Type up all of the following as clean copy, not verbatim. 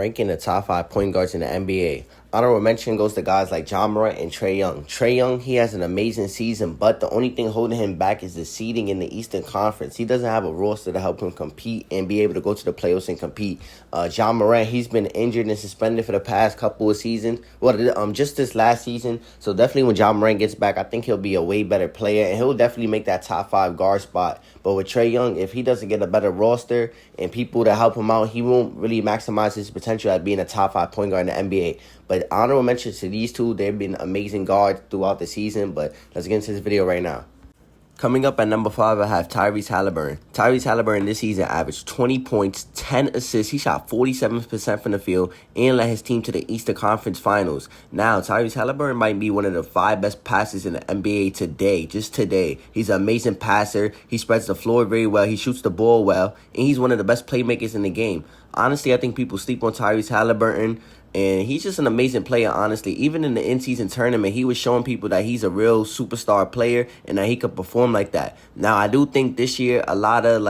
Ranking the top 5 point guards in the NBA. Honorable mention goes to guys like Jamal and Trae Young. Trae Young, he has an amazing season, but the only thing holding him back is the seeding in the Eastern Conference. He doesn't have a roster to help him compete and be able to go to the playoffs and compete. Jamal, he's been injured and suspended for the past couple of seasons. Well, just this last season. So definitely when Jamal gets back, I think he'll be a way better player, and he'll definitely make that top 5 guard spot. But with Trae Young, if he doesn't get a better roster and people to help him out, he won't really maximize his potential at being a top 5 point guard in the NBA. But honorable mention to these two, they've been amazing guards throughout the season. But let's get into this video right now. Coming up at number 5, I have Tyrese Halliburton. Tyrese Halliburton this season averaged 20 points, 10 assists. He shot 47% from the field and led his team to the Eastern Conference Finals. Now, Tyrese Halliburton might be one of the 5 best passers in the NBA today, just today. He's an amazing passer. He spreads the floor very well. He shoots the ball well. And he's one of the best playmakers in the game. Honestly, I think people sleep on Tyrese Halliburton. And he's just an amazing player, honestly. Even in the in-season tournament, he was showing people that he's a real superstar player and that he could perform like that. Now, I do think this year, a lot of,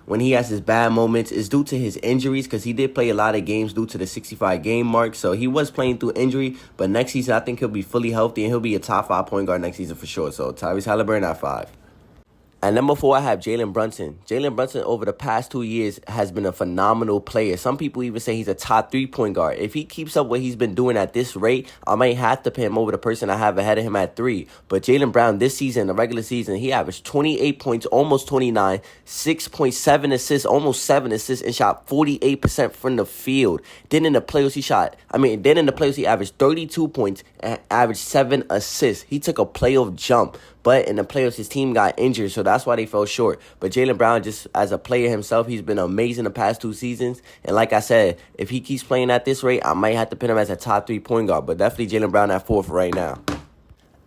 when he has his bad moments, is due to his injuries, because he did play a lot of games due to the 65-game mark. So he was playing through injury. But next season, I think he'll be fully healthy, and he'll be a top 5 point guard next season for sure. So Tyrese Halliburton at 5. At number 4, I have Jalen Brunson. Jalen Brunson, over the past 2 years, has been a phenomenal player. Some people even say he's a top 3 point guard. If he keeps up what he's been doing at this rate, I might have to put him over the person I have ahead of him at 3. But Jalen Brown, this season, the regular season, he averaged 28 points, almost 29, 6.7 assists, almost 7 assists, and shot 48% from the field. Then in the playoffs, he averaged 32 points and averaged 7 assists. He took a playoff jump. But in the playoffs, his team got injured, so that's why they fell short. But Jalen Brown, just as a player himself, he's been amazing the past 2 seasons. And like I said, if he keeps playing at this rate, I might have to put him as a top 3 point guard. But definitely Jalen Brown at 4 for right now.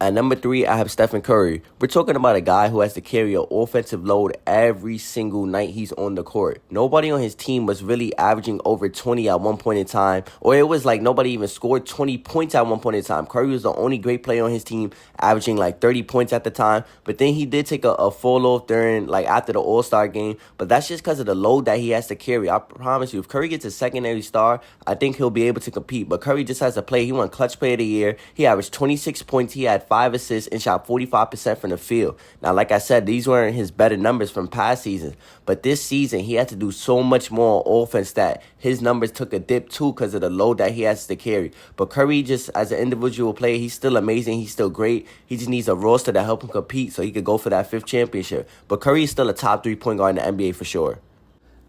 At number 3, I have Steph Curry. We're talking about a guy who has to carry an offensive load every single night he's on the court. Nobody on his team was really averaging over 20 at one point in time. Or it was like nobody even scored 20 points at one point in time. Curry was the only great player on his team, averaging 30 points at the time. But then he did take a fall off during, after the All-Star game. But that's just because of the load that he has to carry. I promise you, if Curry gets a secondary star, I think he'll be able to compete. But Curry just has to play. He won Clutch Player of the Year. He averaged 26 points. He had 5 assists and shot 45% from the field. Now, like I said, these weren't his better numbers from past seasons. But this season, he had to do so much more offense that his numbers took a dip too because of the load that he has to carry. But Curry, just as an individual player, he's still amazing. He's still great. He just needs a roster to help him compete so he could go for that 5th championship. But Curry is still a top 3 point guard in the NBA for sure.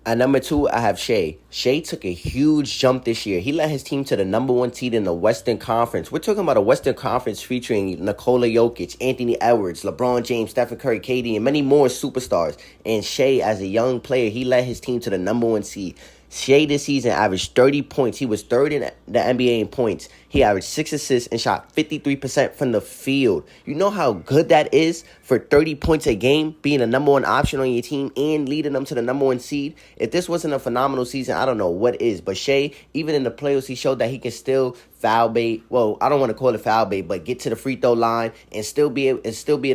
At number 2, I have Shea. Shea took a huge jump this year. He led his team to the number 1 seed in the Western Conference. We're talking about a Western Conference featuring Nikola Jokic, Anthony Edwards, LeBron James, Steph Curry, KD, and many more superstars. And Shea, as a young player, he led his team to the number 1 seed. Shea this season averaged 30 points. He was 3rd in the NBA in points. He averaged 6 assists and shot 53% from the field. You know how good that is for 30 points a game, being a number 1 option on your team and leading them to the number 1 seed? If this wasn't a phenomenal season, I don't know what is. But Shea, even in the playoffs, he showed that he can still foul bait. Well, I don't want to call it foul bait, but get to the free throw line and still be an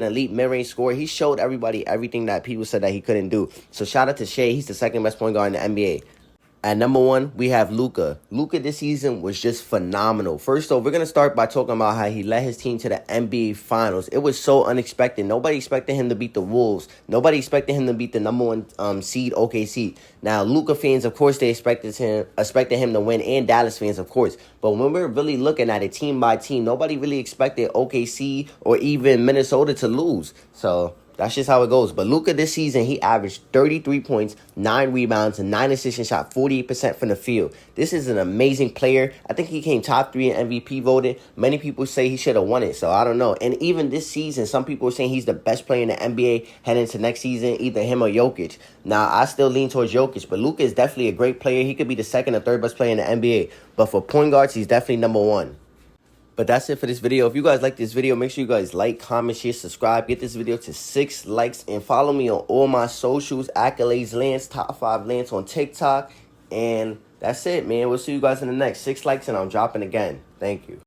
elite mid-range scorer. He showed everybody everything that people said that he couldn't do. So shout out to Shea. He's the 2nd best point guard in the NBA. At number 1, we have Luka. Luka this season was just phenomenal. First off, we're going to start by talking about how he led his team to the NBA Finals. It was so unexpected. Nobody expected him to beat the Wolves. Nobody expected him to beat the number 1 seed OKC. Now, Luka fans, of course, they expected him to win, and Dallas fans, of course. But when we're really looking at it team by team, nobody really expected OKC or even Minnesota to lose. So that's just how it goes. But Luka this season, he averaged 33 points, 9 rebounds, and 9 assists and shot 48% from the field. This is an amazing player. I think he came top 3 in MVP voting. Many people say he should have won it, so I don't know. And even this season, some people are saying he's the best player in the NBA heading into next season, either him or Jokic. Now, I still lean towards Jokic, but Luka is definitely a great player. He could be the 2nd or 3rd best player in the NBA. But for point guards, he's definitely number 1. But that's it for this video. If you guys like this video, make sure you guys like, comment, share, subscribe. Get this video to 6 likes. And follow me on all my socials. accoladeslance, top 5 Lance on TikTok. And that's it, man. We'll see you guys in the next 6 likes and I'm dropping again. Thank you.